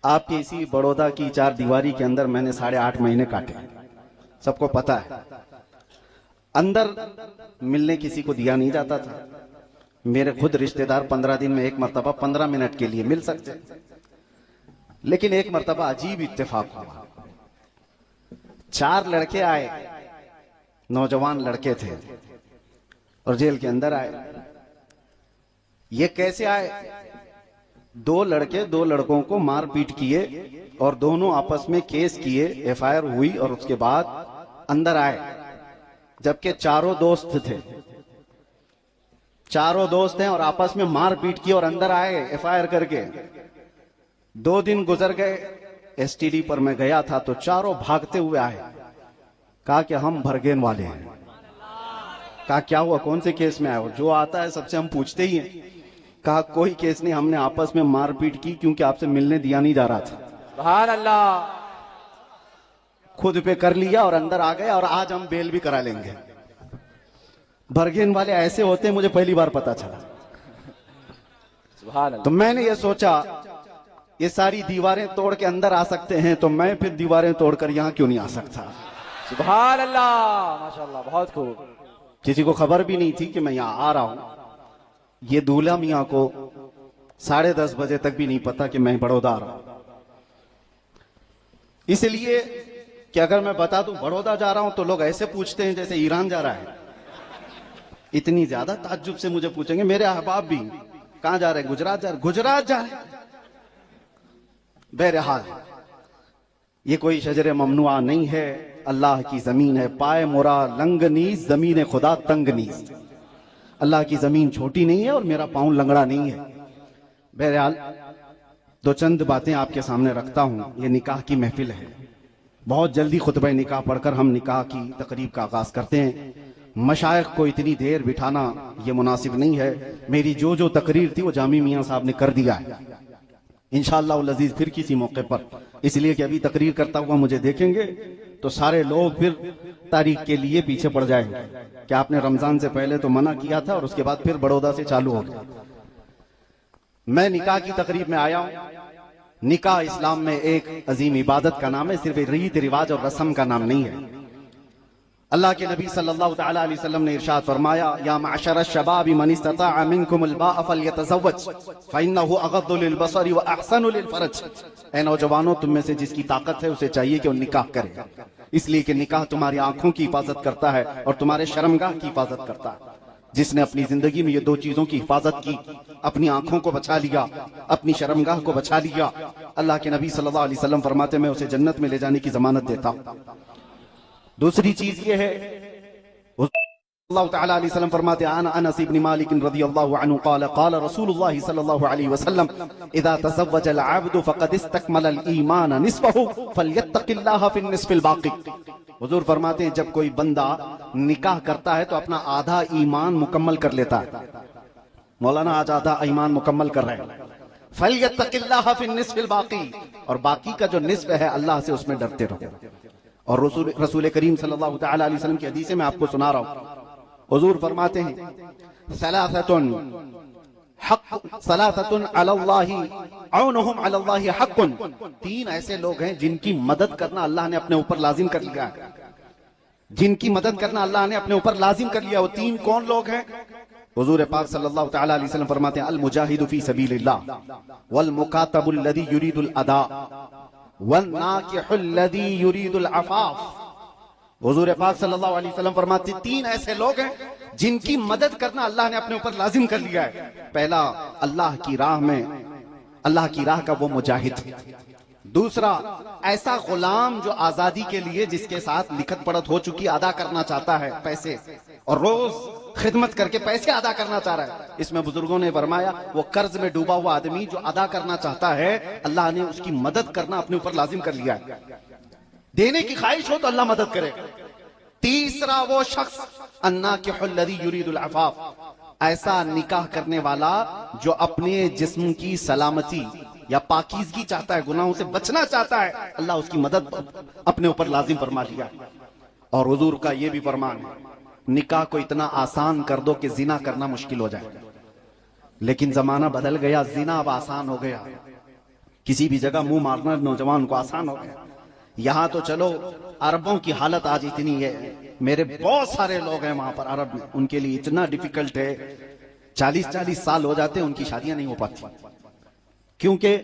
आपके इसी बड़ौदा की चार दीवारी के अंदर मैंने 8.5 महीने काटे, सबको पता है। अंदर मिलने किसी को दिया नहीं जाता था। मेरे खुद रिश्तेदार 15 दिन में एक मर्तबा 15 मिनट के लिए मिल सकते, लेकिन एक मर्तबा अजीब इत्तेफाक हुआ। 4 लड़के आए, नौजवान लड़के थे, और जेल के अंदर आए। ये कैसे आए? 2 लड़के 2 लड़कों को मारपीट किए और दोनों आपस में केस किए, एफआईआर हुई और उसके बाद अंदर आए, जबकि चारों दोस्त थे। चारों दोस्त हैं और आपस में मारपीट की और अंदर आए एफआईआर करके। 2 दिन गुजर गए, एसटीडी पर मैं गया था तो चारों भागते हुए आए। कहा कि हम भरगेन वाले हैं। कहा क्या हुआ, कौन से केस में आए हो? जो आता है सबसे हम पूछते ही हैं। कहा कोई केस नहीं, हमने आपस में मारपीट की क्योंकि आपसे मिलने दिया नहीं जा रहा था। सुभान अल्लाह। खुद पे कर लिया और अंदर आ गए, और आज हम बेल भी करा लेंगे। भरगेन वाले ऐसे होते हैं, मुझे पहली बार पता चला। सुभान अल्लाह। तो मैंने ये सोचा, ये सारी दीवारें तोड़ के अंदर आ सकते हैं, तो मैं फिर दीवारें तोड़कर यहां क्यों नहीं आ सकता? सुभान अल्लाह, माशाअल्लाह, बहुत खूब। किसी को खबर भी नहीं थी कि मैं यहां आ रहा हूं। ये दूल्हा मियां को 10:30 बजे तक भी नहीं पता कि मैं बड़ौदा आ रहा हूं। इसलिए कि अगर मैं बता दूं बड़ौदा जा रहा हूं तो लोग ऐसे पूछते हैं जैसे ईरान जा रहा है। इतनी ज्यादा ताज्जुब से मुझे पूछेंगे। मेरे अहबाब भी, कहां जा रहे हैं? गुजरात जा रहे। गुजरात जा रहे। बहरहाल ये कोई शजरे ममनुआ नहीं है, अल्लाह की जमीन है। पाए मोरा लंग नीज, जमीन खुदा तंग नीज। अल्लाह की जमीन छोटी नहीं है और मेरा पांव लंगड़ा नहीं है। बहरहाल 2 चंद बातें आपके सामने रखता हूं। ये निकाह की महफिल है। बहुत जल्दी खुतबा निकाह पढ़कर हम निकाह की तकरीब का आगाज करते हैं। मशाइख को इतनी देर बिठाना ये मुनासिब नहीं है। मेरी जो तकरीर थी वो जामी मियां साहब ने कर दिया है। इंशाअल्लाह उल अजीज फिर किसी मौके पर, इसलिए कि अभी तकरीर करता हुआ मुझे देखेंगे तो सारे लोग फिर तारीख के लिए पीछे पड़ जाएंगे कि आपने रमजान से पहले तो मना किया था और उसके बाद फिर बड़ौदा से चालू हो गया। मैं निकाह की तकरीब में आया हूं। निकाह इस्लाम में एक अजीम इबादत का नाम है, सिर्फ रीत रिवाज और रस्म का नाम नहीं है। अल्लाह के नबी सल्लल्लाहु तआला अलैहि वसल्लम ने इरशाद फरमाया, या माशर शबाब मन इस्तताअ मिनकुमुल बाअ फलयतज़व्वज फइन्नहु अग़द्दु लिलबसरि व अहसनु लिलफरज। ऐ नौजवानों, तुम में से जिसकी ताकत है उसे चाहिए कि वो निकाह करे, इसलिए कि निकाह तुम्हारी आंखों की हिफाजत करता है और तुम्हारे शर्मगाह की हिफाजत करता है। जिसने अपनी जिंदगी में ये 2 चीजों की हिफाजत की, अपनी आंखों को बचा लिया, अपनी शर्मगाह को बचा लिया, अल्लाह के नबी सल्लल्लाहु अलैहि वसल्लम फरमाते मैं उसे जन्नत में ले जाने की जमानत देता हूं। दूसरी चीज ये है, अल्लाह ताला अलैहि वसल्लम फरमाते हैं, अनस इब्न मालिक रज़ियल्लाहु अन्हु क़ाल क़ाल रसूलुल्लाह सल्लल्लाहु अलैहि वसल्लम इज़ा तज़व्वज अल-अब्दु फ़क़द इस्तकमल अल-ईमान निस्फ़हु फ़लयत्तक़िल्लाह फ़िन निस्फ़िल बाक़ी। हुज़ूर फरमाते हैं जब कोई बंदा निकाह करता है तो अपना आधा ईमान मुकम्मल कर लेता है। मौलाना आज आधा ईमान मुकम्मल कर रहे हैं। फ़लयत्तक़िल्लाह फ़िन निस्फ़िल बाक़ी, और बाकी का जो निस्फ़ है अल्लाह से उसमें डरते रहो। और रसूल करीम सल्लल्लाहु तआला अलैहि वसल्लम की हदीस मैं आपको सुना रहा हूं। हुजूर फरमाते हैं सलासतुन अलल्लाहि औनुहुम अलल्लाहि हक़्क़ुन। 3 ऐसे लोग हैं जिनकी मदद करना अल्लाह ने अपने ऊपर लाजिम कर लिया है। जिनकी मदद करना अल्लाह ने अपने ऊपर लाजिम कर लिया। वो 3 कौन लोग हैं? हुजूर पाक सल्लल्लाहु तआला अलैहि वसल्लम फरमाते हैं, अल मुजाहिदु फी सबीलिल्लाह वल मुकातबुल लज़ी युरीदुल अदा वन्नाकिहुल लज़ी युरीदुल अफ़ाफ़। हुजूर पाक सल्लल्लाहु अलैहि वसल्लम फरमाते 3 ऐसे लोग हैं जिनकी मदद करना अल्लाह ने अपने ऊपर लाजिम कर लिया है। पहला, अल्लाह की राह में, अल्लाह की राह का वो मुजाहिद। दूसरा, ऐसा गुलाम जो आजादी के लिए जिसके साथ लिखत पढ़त हो चुकी अदा करना चाहता है पैसे, और रोज खिदमत करके पैसे अदा करना चाह रहा है। इसमें बुजुर्गों ने फरमाया वो कर्ज में डूबा हुआ आदमी जो अदा करना चाहता है, अल्लाह ने उसकी मदद करना अपने ऊपर लाजिम कर लिया है। देने की ख्वाहिश हो तो अल्लाह मदद करेगा। तीसरा, वो शख्स अन्नाकिहुल लज़ी युरीदुल अफ़ाफ़, ऐसा निकाह करने वाला जो अपने जिस्म की सलामती या पाकीज़गी चाहता है, गुनाहों से बचना चाहता है, अल्लाह उसकी मदद अपने ऊपर लाजिम फरमा लिया। और हुजूर का ये भी फरमान है, निकाह को इतना आसान कर दो कि जिना करना मुश्किल हो जाए। लेकिन जमाना बदल गया, जिना अब आसान हो गया। किसी भी जगह मुंह मारना नौजवान को आसान हो गया। यहां तो चलो अरबों की हालत आज इतनी है, मेरे बहुत सारे लोग हैं वहां पर अरब में, उनके लिए इतना डिफिकल्ट है, 40-40 साल हो जाते हैं उनकी शादियां नहीं हो पाती, क्योंकि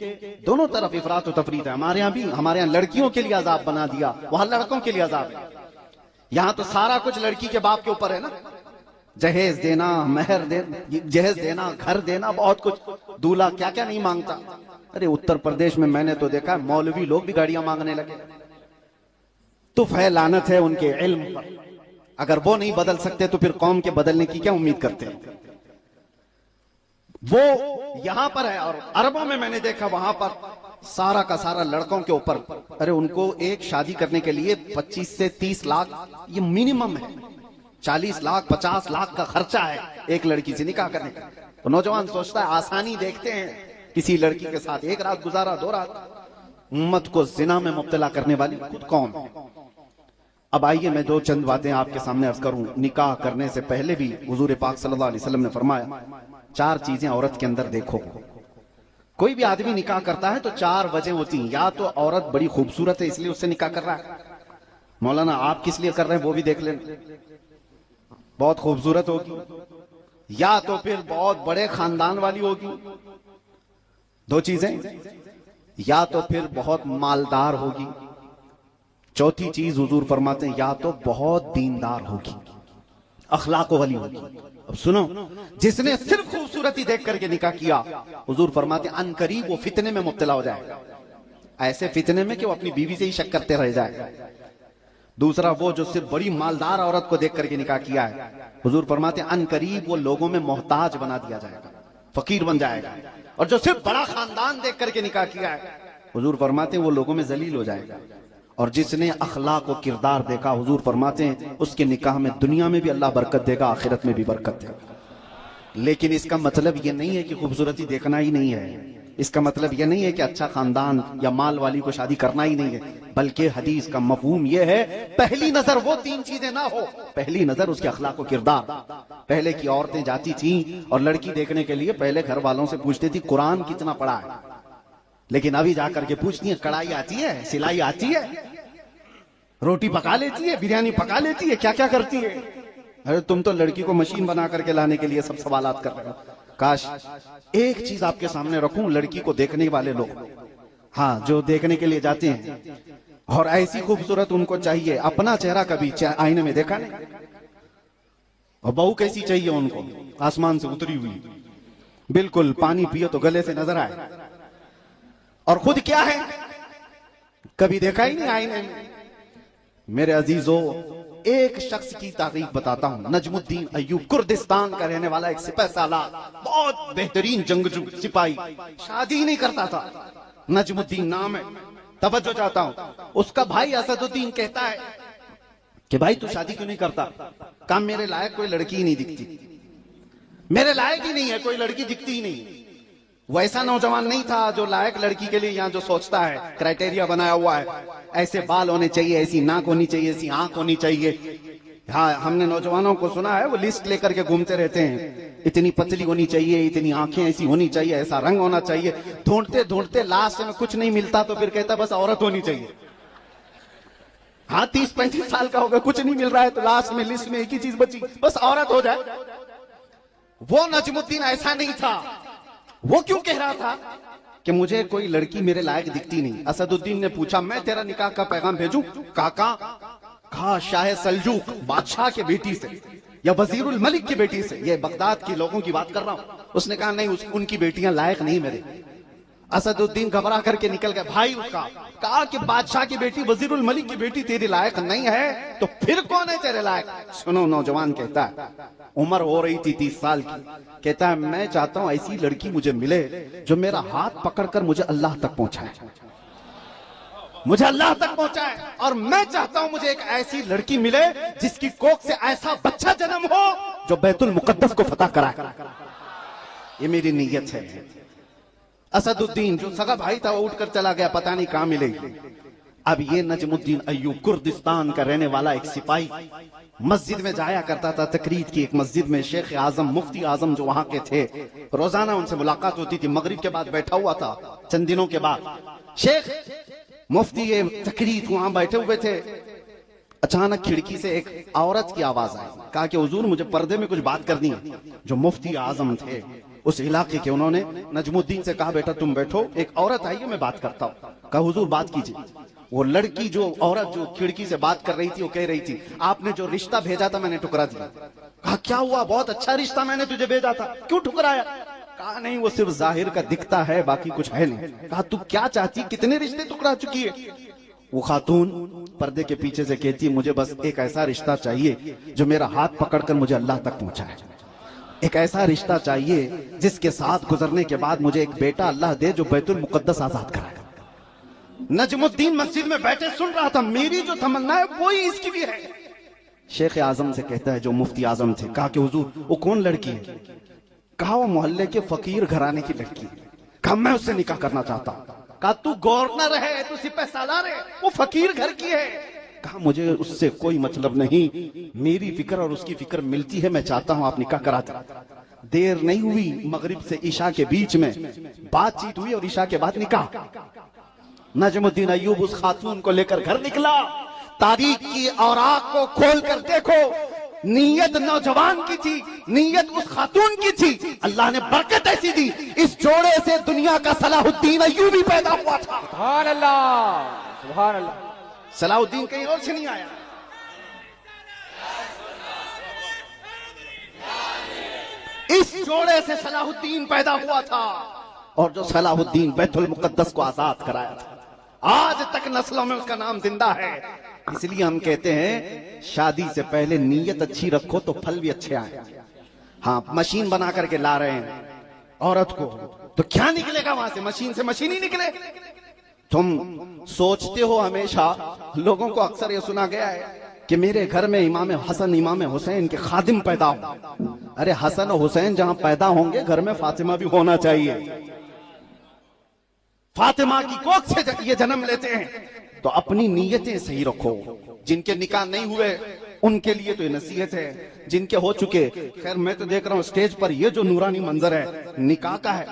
दोनों तरफ इफरात और तफरीत है। हमारे यहां भी, हमारे यहां लड़कियों के लिए अजाब बना दिया, वहां लड़कों के लिए अजाब है। यहां तो सारा कुछ लड़की के बाप के ऊपर है ना, जहेज देना, मेहर जहेज देना, घर देना, बहुत कुछ, दूल्हा क्या क्या नहीं मांगता। अरे उत्तर प्रदेश में मैंने तो देखा मौलवी लोग भी गाड़ियां मांगने लगे। तो है, लानत है उनके इल्म पर। अगर वो नहीं बदल सकते तो फिर कौम के बदलने की क्या उम्मीद करते हैं। वो यहां पर है और अरबों में मैंने देखा वहां पर सारा का सारा लड़कों के ऊपर। अरे उनको एक शादी करने के लिए 25 से 30 लाख ये मिनिमम है, 40 लाख 50 लाख का खर्चा है एक लड़की से निकाह करने का। तो नौजवान सोचता है आसानी देखते हैं किसी लड़की के साथ, एक रात गुजारा, 2 रात। उम्मत को जिना में मुब्तला करने वाली खुद कौन है। अब आइए मैं 2 चंद बातें आपके सामने अर्ज करूं। निकाह करने से पहले भी हुजूर पाक सल्लल्लाहु अलैहि वसल्लम ने फरमाया 4 चीजें औरत के अंदर देखो। कोई भी आदमी निकाह करता है तो 4 वजह होती हैं। या तो औरत बड़ी खूबसूरत है इसलिए उससे निकाह कर रहा है, मौलाना आप किस लिए कर रहे हैं वो भी देख लेना, बहुत खूबसूरत होगी। या तो फिर बहुत बड़े खानदान वाली होगी, 2 चीजें। या तो फिर बहुत मालदार होगी। चौथी चीज हुजूर फरमाते हैं या तो बहुत दीनदार होगी, अखलाक वाली होगी। अब सुनो, जिसने सिर्फ खूबसूरती देख करके निकाह किया, हुजूर फरमाते हैं अनकरीब वो फितने में मुब्तला हो जाएगा, ऐसे फितने में कि वो अपनी बीवी से ही शक करते रह जाएगा। दूसरा, वो जो सिर्फ बड़ी मालदार औरत को देख करके निकाह किया है, हुजूर फरमाते हैं अनकरीब वो लोगों में मोहताज बना दिया जाएगा, फकीर बन जाएगा। और जो सिर्फ बड़ा खानदान देख करके निकाह किया है, हुजूर फरमाते हैं वो लोगों में जलील हो जाएगा। और जिसने अखलाक और किरदार देखा, हुजूर फरमाते हैं उसके निकाह में दुनिया में भी अल्लाह बरकत देगा, आखिरत में भी बरकत देगा। लेकिन इसका मतलब यह नहीं है कि खूबसूरती देखना ही नहीं है, इसका मतलब यह नहीं है कि अच्छा खानदान या माल वाली को शादी करना ही नहीं है, बल्कि हदीस का मफहूम यह है पहली नजर वो 3 चीजें ना हो, पहली नजर उसके अखलाक और किरदार। पहले की औरतें जाती थी और लड़की देखने के लिए पहले घर वालों से पूछती थी कुरान कितना पढ़ा है, लेकिन अभी जाकर के पूछती है कढ़ाई आती है, सिलाई आती है, रोटी पका लेती है, बिरयानी पका लेती है, क्या क्या करती है। अरे तुम तो लड़की को मशीन बना करके लाने के लिए सब सवालात कर रहे हो। काश एक चीज आपके सामने रखूं, लड़की को देखने वाले लोग, हाँ जो देखने के लिए जाते हैं और ऐसी खूबसूरत उनको चाहिए, अपना चेहरा कभी आईने में देखा नहीं। और बहू कैसी चाहिए उनको, आसमान से उतरी हुई, बिल्कुल पानी पियो तो गले से नजर आए। और खुद क्या है कभी देखा ही नहीं आईने में। मेरे अजीजों, एक शख्स की तारीफ बताता हूं, नजमुद्दीन अय्यूब, कुर्दिस्तान का रहने वाला एक सिपहसालार, बहुत बेहतरीन जंगजू सिपाही, शादी नहीं करता था, नजमुद्दीन नाम है। तवज्जो चाहता हूं, उसका भाई असदुद्दीन कहता है कि भाई तू शादी क्यों नहीं करता। काम मेरे लायक कोई लड़की ही नहीं दिखती, मेरे लायक ही नहीं है, कोई लड़की दिखती ही नहीं। वैसा नौजवान नहीं था जो लायक लड़की के लिए यहाँ जो सोचता है, क्राइटेरिया बनाया हुआ है, ऐसे बाल होने चाहिए, ऐसी नाक होनी चाहिए, ऐसी आंख होनी चाहिए। हाँ, हमने नौजवानों को सुना है वो लिस्ट लेकर के घूमते रहते हैं, इतनी पतली होनी चाहिए, इतनी आंखें ऐसी होनी चाहिए, ऐसा रंग होना चाहिए। ढूंढते ढूंढते लास्ट में कुछ नहीं मिलता तो फिर कहता बस औरत होनी चाहिए। हाँ, 30-35 साल का होगा, कुछ नहीं मिल रहा है तो लास्ट में लिस्ट में एक ही चीज बची, बस औरत हो जाए। वो नजमुद्दीन ऐसा नहीं था। वो क्यों कह रहा था कि मुझे कोई लड़की मेरे लायक दिखती नहीं। असदुद्दीन ने पूछा मैं तेरा निकाह का पैगाम भेजूं? काका, कहा शाह सल्जूक बादशाह के बेटी से या वजीरुल मलिक की बेटी से, ये बगदाद के लोगों की बात कर रहा हूं। उसने कहा नहीं, उनकी बेटियां लायक नहीं मेरे। असदुद्दीन घबरा करके निकल गया। भाई उसका कहा कि बादशाह की बेटी, वजीरुल मलिक की बेटी तेरे लायक नहीं है तो फिर कौन है तेरे लायक? सुनो, नौजवान कहता है, उम्र हो रही थी 30 साल की, कहता है मैं चाहता हूं ऐसी लड़की मुझे मिले जो मेरा हाथ पकड़कर मुझे अल्लाह तक पहुंचाए, मुझे अल्लाह तक पहुंचाए। और मैं चाहता हूं मुझे एक ऐसी लड़की मिले जिसकी कोख से ऐसा बच्चा जन्म हो जो बैतुल मुकद्दस को फतह कराए। ये मेरी नीयत है। असदुद्दीन जो सगा भाई था वो उठकर चला गया, पता नहीं कहां मिलेगी। अब ये नजमुद्दीन अय्यूब कुर्दिस्तान का रहने वाला एक सिपाही, मस्जिद में जाया करता था। तकरीर की एक मस्जिद में शेख आजम मुफ्ती आजम जो वहां के थे, रोजाना उनसे मुलाकात होती थी। मगरिब के बाद बैठा हुआ था, चंद दिनों के बाद शेख मुफ्ती ये तकरीर वहां बैठे हुए थे। अचानक खिड़की से एक औरत की आवाज आई। कहा कि हुजूर मुझे पर्दे में कुछ बात करनी है। जो मुफ्ती आजम थे उस इलाके के, उन्होंने नजमुद्दीन से कहा बेटा तुम बैठो, एक औरत आई है मैं बात करता हूँ। कहा हुजूर बात कीजिए। वो लड़की जो औरत जो खिड़की से बात कर रही थी वो कह रही थी आपने जो रिश्ता भेजा था मैंने ठुकरा दिया। कहा क्या हुआ, बहुत अच्छा रिश्ता मैंने तुझे भेजा था, क्यों ठुकराया? कहा नहीं वो सिर्फ जाहिर का दिखता है बाकी कुछ है नहीं। कहा तू क्या चाहती, कितने रिश्ते ठुकरा चुकी है? वो खातून पर्दे के पीछे से कहती है मुझे बस एक ऐसा रिश्ता चाहिए जो मेरा हाथ पकड़कर मुझे अल्लाह तक पहुंचाए। एक ऐसा रिश्ता चाहिए जिसके साथ गुजरने के बाद मुझे एक बेटा अल्लाह दे जो बैतुल मुकद्दस आजाद कराए। नजमुद्दीन मस्जिद में बैठे सुन रहा था, मेरी जो तमन्ना है वही इसकी भी है। शेख आजम से कहता है जो मुफ्ती आजम थे, कहा कि हुजूर वो कौन लड़की है? कहा वो मोहल्ले के फकीर घराने की लड़की। कहा मैं उससे निकाह करना चाहता हूं। कहा तू गवर्नर है, तू सिपह सालार है, वो फकीर घर की है। कहा मुझे उससे कोई मतलब नहीं, मेरी फिक्र और उसकी फिक्र मिलती है, मैं चाहता हूं आप निकाह करा दे। देर नहीं हुई, मगरिब से ईशा के बीच में बातचीत हुई और ईशा के बाद निकाह। नजमुद्दीन अय्यूब उस खातून को लेकर घर निकला। तारीख की औराक को खोल कर देखो, नीयत नौजवान की थी, नीयत उस खातून की थी। अल्लाह ने बरकत ऐसी दी, इस जोड़े से दुनिया का सलाहुद्दीन अय्यूबी पैदा हुआ था। सुभान अल्लाह, सुभान अल्लाह। सलाहुद्दीन कहीं और से नहीं आया। इस जोड़े से सलाहुद्दीन पैदा हुआ था और जो सलाहुद्दीन बैतुल मुकद्दस को आजाद कराया था, आज तक नस्लों में उसका नाम जिंदा है। इसलिए हम कहते हैं शादी से पहले नीयत अच्छी रखो तो फल भी अच्छे आए। हाँ, मशीन बना करके ला रहे हैं औरत को तो क्या निकलेगा वहां से? मशीन से मशीन ही निकले। तुम सोचते हो हमेशा, लोगों को अक्सर यह सुना गया है कि मेरे घर में इमाम हसन इमाम हुसैन के खादिम पैदा हो। अरे हसन और हुसैन जहां पैदा होंगे घर में फातिमा भी होना चाहिए। फातिमा की कोख से ये जन्म लेते हैं तो अपनी नीयतें सही रखो। जिनके निकाह नहीं हुए उनके लिए तो ये नसीहत है, जिनके हो चुके, खैर मैं तो देख रहा हूं स्टेज पर ये जो नूरानी मंजर है निकाह का है,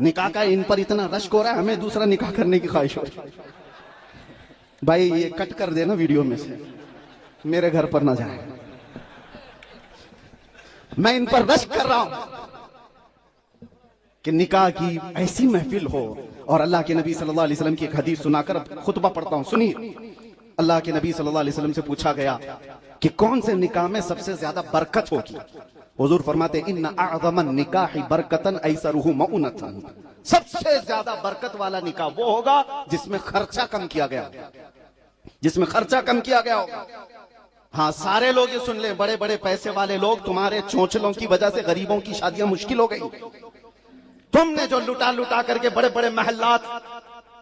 निकाह का इन पर इतना रश्क हो रहा है, हमें दूसरा निकाह करने की ख्वाहिश हो रही है। भाई ये कट कर देना वीडियो में से, मेरे घर पर ना जाए। मैं इन पर रश्क कर रहा हूं कि निकाह की ऐसी महफिल हो। और अल्लाह के नबी सल्लल्लाहु अलैहि वसल्लम की एक हदीस सुनाकर खुतबा पढ़ता हूं, सुनिए। अल्लाह के नबी सल्लल्लाहु अलैहि वसल्लम से पूछा गया कि कौन से निकाह में सबसे ज्यादा बरकत होगी? हुजूर फरमाते इन्ना अअज़मन निकाहि बरकतन ऐसरुहु मऊनतन। सबसे ज्यादा बरकत वाला निकाह वो होगा जिसमें खर्चा कम किया गया, जिसमें खर्चा कम किया गया होगा। हाँ, सारे लोग ये सुन ले, बड़े बड़े पैसे वाले लोग, तुम्हारे चोंचलों की वजह से गरीबों की शादियां मुश्किल हो गई। तुमने जो लुटा लुटा करके बड़े बड़े महल्लात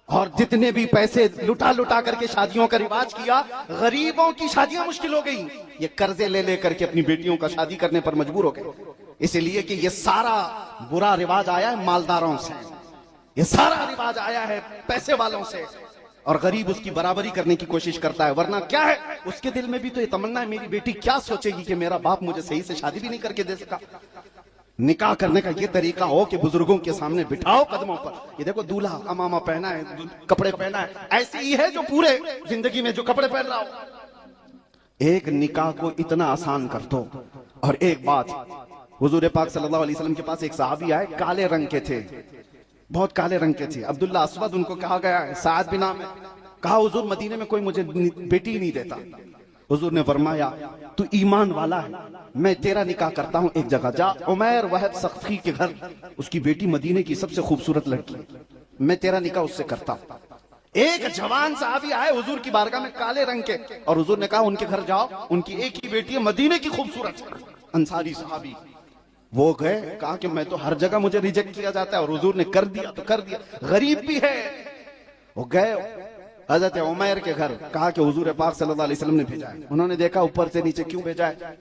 और जितने भी पैसे लुटा लुटा करके शादियों का रिवाज किया, गरीबों की शादियां मुश्किल हो गई। ये कर्जे ले ले करके अपनी बेटियों का शादी करने पर मजबूर हो गए, इसलिए कि ये सारा बुरा रिवाज आया है मालदारों से, ये सारा रिवाज आया है पैसे वालों से, और गरीब उसकी बराबरी करने की कोशिश करता है। वरना क्या है, उसके दिल में भी तो ये तमन्ना है मेरी बेटी क्या सोचेगी कि मेरा बाप मुझे सही से शादी भी नहीं करके दे सका। निकाह करने का ये तरीका हो कि बुजुर्गों के सामने बिठाओ कदमों पर, ये देखो दूल्हा अमामा पहना है, कपड़े पहना है, ऐसी ही है जो पूरे जिंदगी में जो कपड़े पहन रहा हो। एक निकाह को इतना आसान कर दो। और एक बात, हुजूर पाक सल्लल्लाहु अलैहि वसल्लम के पास एक सहाबी आए, काले रंग के थे, बहुत काले रंग के थे, अब्दुल्ला अस्वद उनको कहा गया है, साद भी नाम है। कहा हुजूर मदीने में कोई मुझे बेटी नहीं देता। हुजूर ने फरमाया तू ईमान वाला है, मैं तेरा निकाह करता हूं, एक जगह जा, उमैर वहब सख्फी के घर, उसकी बेटी मदीने की सबसे खूबसूरत लड़की, मैं तेरा निकाह उससे करता हूं। एक जवान साहबी आए हुजूर की बारगाह में काले रंग के, और हुजूर ने कहा उनके घर जाओ, उनकी एक ही बेटी है मदीने की खूबसूरत, अंसारी साहबी। वो गए, कहा कि मैं तो हर जगह मुझे रिजेक्ट किया जाता है, और हुजूर ने कर दिया तो कर दिया, गरीब भी है। वो गए हजरत उमैर के घर, कहा कि हुजूर पाक सल्लल्लाहु अलैहि वसल्लम ने भेजा है। उन्होंने देखा ऊपर से नीचे, क्यों भेजा है?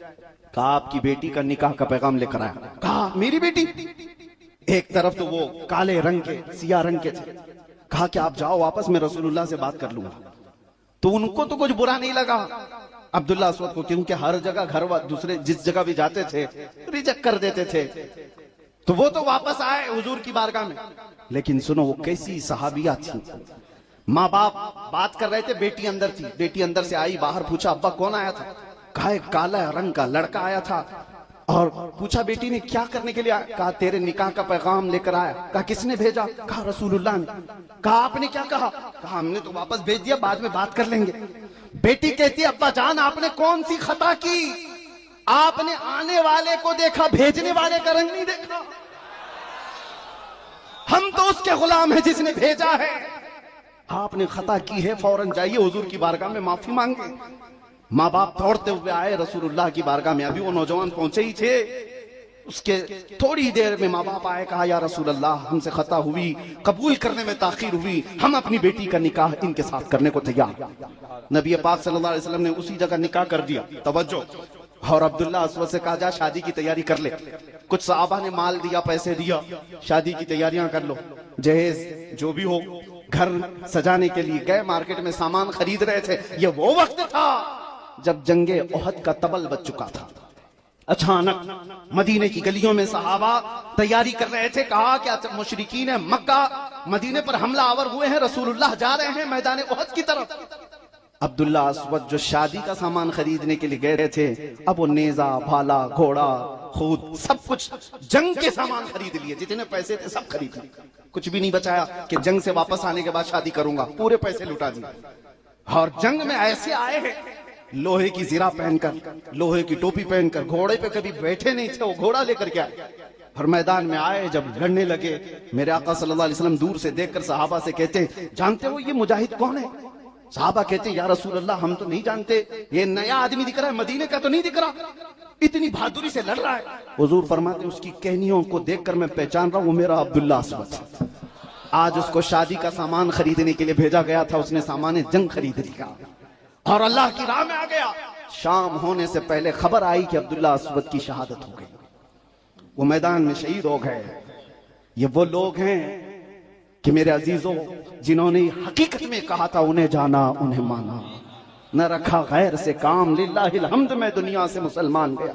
कहा आपकी बेटी का निकाह का पैगाम लेकर आया। कहा मेरी बेटी? एक तरफ तो वो काले रंग के, सिया रंग के थे। कहा कि आप जाओ वापस, मैं रसूलुल्लाह से बात कर लूंगा। तो उनको तो कुछ बुरा नहीं लगा। अब्दुल्ला अस्वद को, क्योंकि हर जगह घर दूसरे जिस जगह भी जाते थे रिजेक्ट कर देते थे, तो वो तो वापस आए हुजूर की बारगाह में। लेकिन सुनो वो कैसी सहाबिया थी। माँ बाप बात कर रहे थे, बेटी अंदर थी, बेटी अंदर से आई, बाहर पूछा अब्बा कौन आया था? कहा एक काला रंग का लड़का आया था। और पूछा बेटी ने क्या करने के लिए आया? कहा तेरे निकाह का पैगाम लेकर आया। कहा किसने भेजा? कहा रसूलुल्लाह ने। कहा आपने क्या कहा? कहा हमने तो वापस भेज दिया, बाद में बात कर लेंगे। बेटी कहती अब्बा जान आपने कौन सी खता की? आपने आने वाले को देखा, भेजने वाले का रंग नहीं देखा। हम तो उसके गुलाम हैं जिसने भेजा है। आपने खता की है, फौरन जाइए हुजूर की बारगाह में माफी मांगे। माँ बाप दौड़ते हुए आए रसूलुल्लाह की बारगाह में। अभी वो नौजवान पहुंचे ही थे, उसके थोड़ी देर में माँ बाप आए, कहा या रसूलुल्लाह हमसे खता हुई, कबूल करने में ताखीर हुई, हम अपनी बेटी का निकाह इनके साथ करने को तैयार। नबी पाक सल्लल्लाहु अलैहि वसल्लम ने उसी जगह निकाह कर दिया। तवज्जो। और अब्दुल्ला अस्वद से कहा जा शादी की तैयारी कर ले। कुछ सहाबा ने माल दिया, पैसे दिया, शादी की तैयारियां कर लो, जहेज जो भी हो। घर सजाने के लिए गए, मार्केट में सामान खरीद रहे थे। ये वो वक्त था जब जंगे ओहद का तबल बज चुका था। अचानक मदीने की गलियों में सहाबा तैयारी कर रहे थे। कहा कि मुशरिकीन मक्का मदीने पर हमला आवर हुए हैं, रसूलुल्लाह जा रहे हैं मैदान ओहद की तरफ। अब्दुल्ला अस्वद जो शादी का सामान खरीदने के लिए गए थे, अब वो नेजा, भाला, घोड़ा, खूद, सब कुछ जंग के सामान खरीद लिए। जितने पैसे थे सब खरीद लिए, कुछ भी नहीं बचाया कि जंग से वापस आने के बाद शादी करूंगा। पूरे पैसे लुटा दिए। और जंग में ऐसे आए हैं, लोहे की जीरा पहनकर, लोहे की टोपी पहनकर, घोड़े पे कभी बैठे नहीं थे, वो घोड़ा लेकर के आए। और मैदान में आए, जब लड़ने लगे, मेरे आका सल्लल्लाहु अलैहि वसल्लम दूर से देखकर सहाबा से कहते जानते हो ये मुजाहिद कौन है? साहबा कहते या रसूल अल्लाह हम तो नहीं जानते, ये नया आदमी दिख रहा है, मदीने का तो नहीं दिख रहा, इतनी बहादुरी से लड़ रहा है। हुजूर फरमाते उसकी कहनियों को देखकर मैं पहचान रहा हूं, वो मेरा अब्दुल्ला अस्वद। आज उसको शादी का सामान खरीदने के लिए भेजा गया था, उसने सामान जंग खरीद लिया और अल्लाह की राह में आ गया। शाम होने से पहले खबर आई कि अब्दुल्ला अस्वद की शहादत हो गई, वो मैदान में शहीद हो गए। ये वो लोग हैं कि मेरे अजीजों, जिन्होंने हकीकत में कहा था उन्हें जाना उन्हें माना, न रखा गैर से काम, लिल्लाहिल हम्द मैं दुनिया से मुसलमान गया।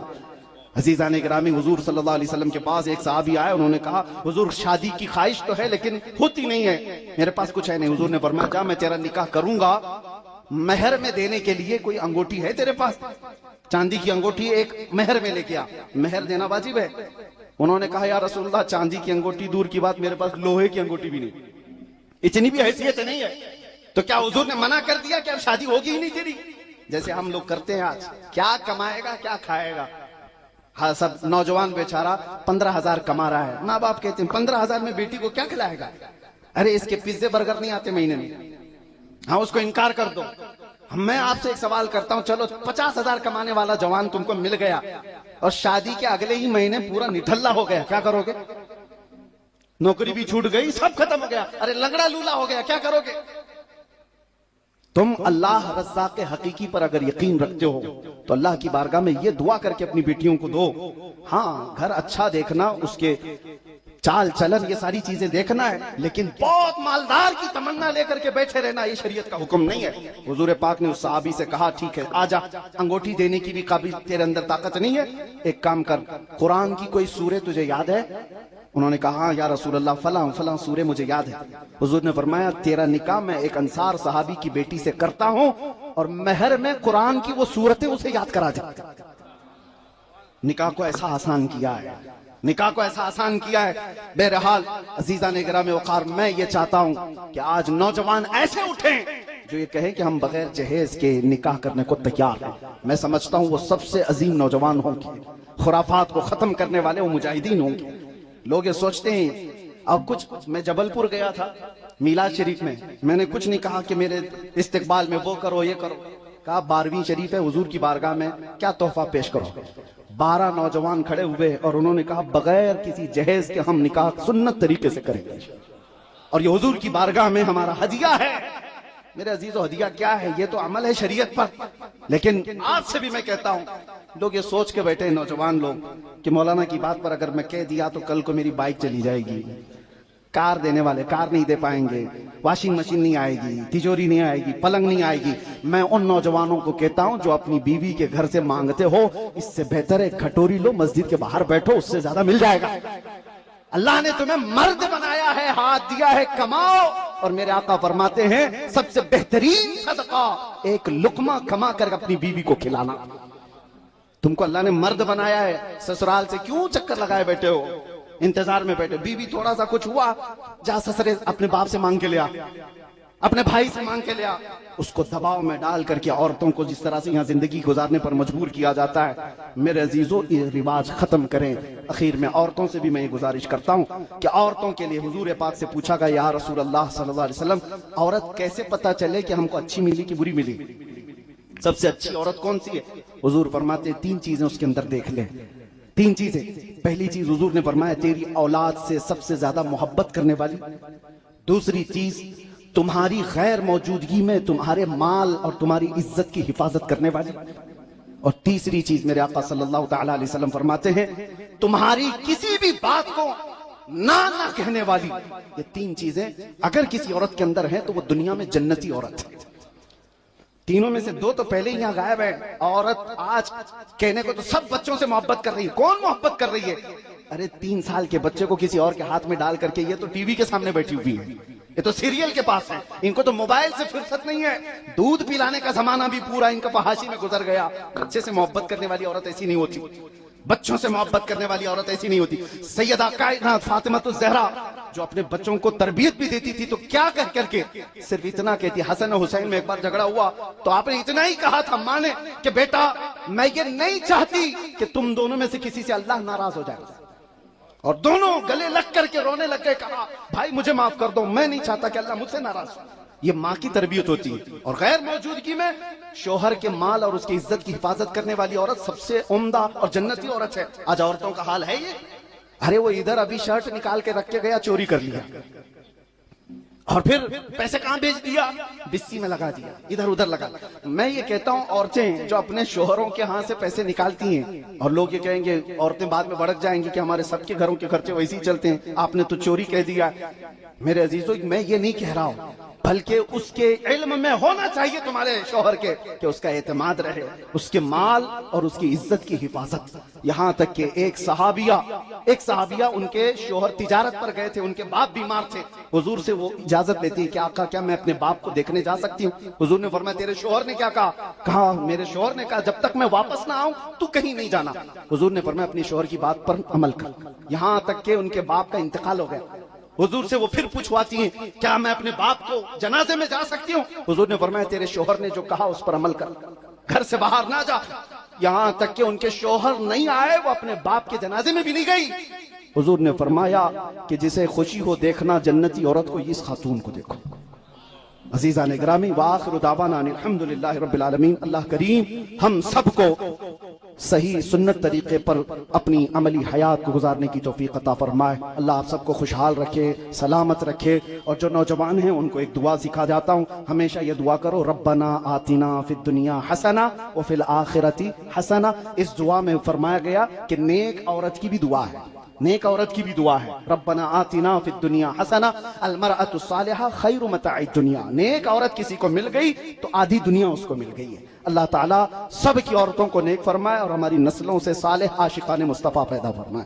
अजीज़ान गिरामी, हुजूर सल्लल्लाहु अलैहि वसल्लम के पास एक सहाबी आया, उन्होंने कहा हुजूर शादी की ख्वाहिश तो है लेकिन होती नहीं है, मेरे पास कुछ है नहीं। हुजूर ने फरमाया जा मैं तेरा निकाह करूंगा, मेहर में देने के लिए कोई अंगूठी है तेरे पास? चांदी की अंगूठी एक मेहर में लेके आ, मेहर देना वाजिब है। उन्होंने कहा या रसूलल्लाह चांदी की अंगूठी दूर की बात, मेरे पास लोहे की अंगूठी भी नहीं, इतनी भी हैसियत नहीं है। तो क्या हुजूर ने मना कर दिया कि अब शादी होगी ही नहीं तेरी? जैसे हम लोग करते हैं आज, क्या कमाएगा क्या खाएगा। हाँ, सब नौजवान बेचारा 15,000 कमा रहा है, माँ बाप कहते हैं 15,000 में बेटी को क्या खिलाएगा? अरे इसके पिज्जे बर्गर नहीं आते महीने में, हाँ उसको इनकार कर दो। मैं आपसे एक सवाल करता हूं, चलो 50,000 कमाने वाला जवान तुमको मिल गया और शादी के अगले ही महीने पूरा निठल्ला हो गया, क्या करोगे? नौकरी भी छूट गई, सब खत्म हो गया, अरे लंगड़ा लूला हो गया, क्या करोगे? तुम अल्लाह रज़्ज़ाक़ के हकीकी पर अगर यकीन रखते हो तो अल्लाह की बारगाह में ये दुआ करके अपनी बेटियों को दो। हाँ, घर अच्छा देखना, उसके चाल चलन, ये सारी चीजें देखना है, लेकिन बहुत मालदार की तमन्ना लेकर के बैठे रहना ये शरीयत का हुक्म नहीं है। हुजूर पाक ने उस सहाबी से कहा ठीक है आजा, अंगूठी देने की भी काबिल तेरे अंदर ताकत नहीं है, एक काम कर, कुरान की कोई सूरह तुझे याद है? उन्होंने कहा या रसूल अल्लाह फलां फलां सूरह मुझे याद है। हुजूर ने फरमाया तेरा निकाह मैं एक अंसार सहाबी की बेटी से करता हूं और महर में कुरान की वो सूरतें उसे याद करा जा। निकाह को ऐसा आसान किया है, निकाह को ऐसा आसान किया है। बहरहाल अजीजा ने गिरामे वकार, मैं ये चाहता हूं कि आज नौजवान ऐसे उठें जो ये कहें कि हम बगैर जहेज के निकाह करने को तैयार हैं। मैं समझता हूं वो सबसे अजीम नौजवान होंगे, खुराफात को खत्म करने वाले वो मुजाहिदीन होंगे। लोग ये सोचते हैं, अब कुछ, मैं जबलपुर गया था मीलाद शरीफ में, मैंने कुछ नहीं कहा कि मेरे इस्तिकबाल में वो करो ये करो, कहा 12वीं शरीफ है, हुजूर की बारगाह में क्या तोहफा पेश करो। 12 नौजवान खड़े हुए और उन्होंने कहा बगैर किसी जहेज के हम निकाह सुन्नत तरीके से करेंगे और ये हुजूर की बारगाह में हमारा हदिया है। मेरे अजीजों, हदिया क्या है? ये तो अमल है शरीयत पर। लेकिन आज से भी मैं कहता हूं, लोग ये सोच के बैठे नौजवान लोग कि मौलाना की बात पर अगर मैं कह दिया तो कल को मेरी बाइक चली जाएगी, कार देने वाले कार नहीं दे पाएंगे, वॉशिंग मशीन नहीं आएगी, तिजोरी नहीं आएगी, पलंग नहीं आएगी। मैं उन नौजवानों को कहता हूं जो अपनी बीवी के घर से मांगते हो, इससे बेहतर है खटोरी लो, मस्जिद के बाहर बैठो, उससे ज्यादा मिल जाएगा। अल्लाह ने तुम्हें मर्द बनाया है, हाथ दिया है, कमाओ। और मेरे आका फरमाते हैं सबसे बेहतरीन सदका एक लुकमा कमा कर अपनी बीवी को खिलाना। तुमको अल्लाह ने मर्द बनाया है, ससुराल से क्यों चक्कर लगाए बैठे हो, इंतजार में बैठे। बीवी थोड़ा सा कुछ हुआ, जा ससुरे अपने बाप से मांग के ले आ, अपने भाई से मांग के ले आ। उसको दबाव में डाल करके औरतों को जिस तरह से यहाँ जिंदगी गुजारने पर मजबूर किया जाता है, मेरे अजीजों ये रिवाज खत्म करें। आखिर में औरतों से भी मैं ये गुजारिश करता हूँ कि औरतों के लिए हुजूर पाक से पूछा गया, या रसूल अल्लाह सल्लल्लाहु अलैहि वसल्लम, औरत कैसे पता चले कि हमको अच्छी मिली कि बुरी मिली, सबसे अच्छी औरत कौन सी है? हुजूर फरमाते 3 चीजें उसके अंदर देख ले। 3 चीजें। पहली चीज हुजूर ने फरमाया तेरी औलाद से सबसे ज्यादा मोहब्बत करने वाली। दूसरी चीज तुम्हारी गैर मौजूदगी में तुम्हारे माल और तुम्हारी इज्जत की हिफाजत करने वाली। और तीसरी चीज मेरे आका सल्लल्लाहु तआला अलैहि वसल्लम फरमाते हैं तुम्हारी किसी भी बात को ना कहने वाली। ये 3 चीजें अगर किसी औरत के अंदर है तो वो दुनिया में जन्नती औरत है। तीनों में से 2 तो पहले ही यहाँ गायब है। औरत आज कहने को तो सब बच्चों से मोहब्बत कर रही है। कौन मोहब्बत कर रही है? अरे 3 साल के बच्चे को किसी और के हाथ में डाल करके ये तो टीवी के सामने बैठी हुई है, ये तो सीरियल के पास है, इनको तो मोबाइल से फुर्सत नहीं है। दूध पिलाने का जमाना भी पूरा इनका फहाशी में गुजर गया। बच्चे से मोहब्बत करने वाली औरत ऐसी नहीं होती, बच्चों से मोहब्बत करने वाली औरत ऐसी नहीं होती। सैयदा कायनात फातिमातुज़ ज़हरा जो अपने बच्चों को तरबियत भी देती थी तो क्या कह करके सिर्फ इतना कहती, हसन और हुसैन में एक बार झगड़ा हुआ तो आपने इतना ही कहा था मां ने कि बेटा मैं ये नहीं चाहती कि तुम दोनों में से किसी से अल्लाह नाराज हो जाए। और दोनों गले लग करके रोने लग गए, कहा भाई मुझे माफ कर दो, मैं नहीं चाहता कि अल्लाह मुझसे नाराज हो। ये माँ की तरबियत होती है। और गैर मौजूदगी में शोहर के माल और उसकी इज्जत की हिफाजत करने वाली औरत सबसे उम्दा और जन्नती औरत है। आज औरतों का हाल है ये, अरे वो इधर अभी शर्ट निकाल के रख के गया, चोरी कर लिया, और फिर पैसे कहां भेज दिया, बिस्सी में लगा दिया, इधर उधर लगा। मैं ये कहता हूं औरतें जो अपने शोहरों के हाथ से पैसे निकालती हैं, और लोग ये कहेंगे, औरतें बाद में भड़क जाएंगी कि हमारे सबके घरों के खर्चे वैसे ही चलते हैं, आपने तो चोरी कह दिया। मेरे अजीजों मैं ये नहीं कह रहा हूं, बल्कि उसके इल्म में होना चाहिए तुम्हारे शोहर के कि उसका एतमाद रहे, उसके माल और उसकी इज्जत की हिफाजत। यहां तक कि एक सहाबिया उनके शोहर तिजारत पर गए थे, उनके बाप बीमार थे। हुजूर से वो इजाजत लेती है कि आका क्या मैं अपने बाप को देखने जा सकती हूँ? हुजूर ने फरमाया तेरे शोहर ने क्या कहा? मेरे शोहर ने कहा जब तक मैं वापस ना आऊं तू कहीं नहीं जाना। हुजूर ने फरमाया अपने शोहर की बात पर अमल कर। यहां तक कि उनके बाप का इंतकाल हो गया। हुजूर से वो फिर पूछवाती हैं क्या मैं अपने बाप को जनाजे में जा सकती हूँ? हुजूर ने फरमाया तेरे शोहर ने जो कहा उस पर अमल कर, घर से बाहर ना जा। यहां तक कि उनके शोहर नहीं आए, वो अपने बाप के जनाजे में भी नहीं गई। हुजूर ने फरमाया कि जिसे खुशी हो देखना जन्नती औरत को, इस खातून को देखो। अजीज़ान गिरामी, व आखिरु दावाना अल्हम्दुलिल्लाहि रब्बिल आलमीन। अल्लाह करीम हम सबको सही सुन्नत तरीके पर अपनी अमली हयात को गुजारने की तौफीक अता फरमाए। अल्लाह आप सबको खुशहाल रखे, सलामत रखे। और जो नौजवान हैं उनको एक दुआ सिखा जाता हूँ, हमेशा ये दुआ करो, रब्बना आतिना फिद दुनिया हसना व फिल आखिरती हसना। इस दुआ में फरमाया गया कि नेक औरत की भी दुआ है, नेक औरत की भी दुआ है। रब्बना आतिना फिद दुनिया हसना अल मरअतु सालिहा खैरु मताइ दुनिया। नेक औरत किसी को मिल गई तो आधी दुनिया उसको मिल गई है। अल्लाह ताला सब की औरतों को नेक फरमाए और हमारी नस्लों से सालेह आशिकाने मुस्तफा पैदा फरमाए।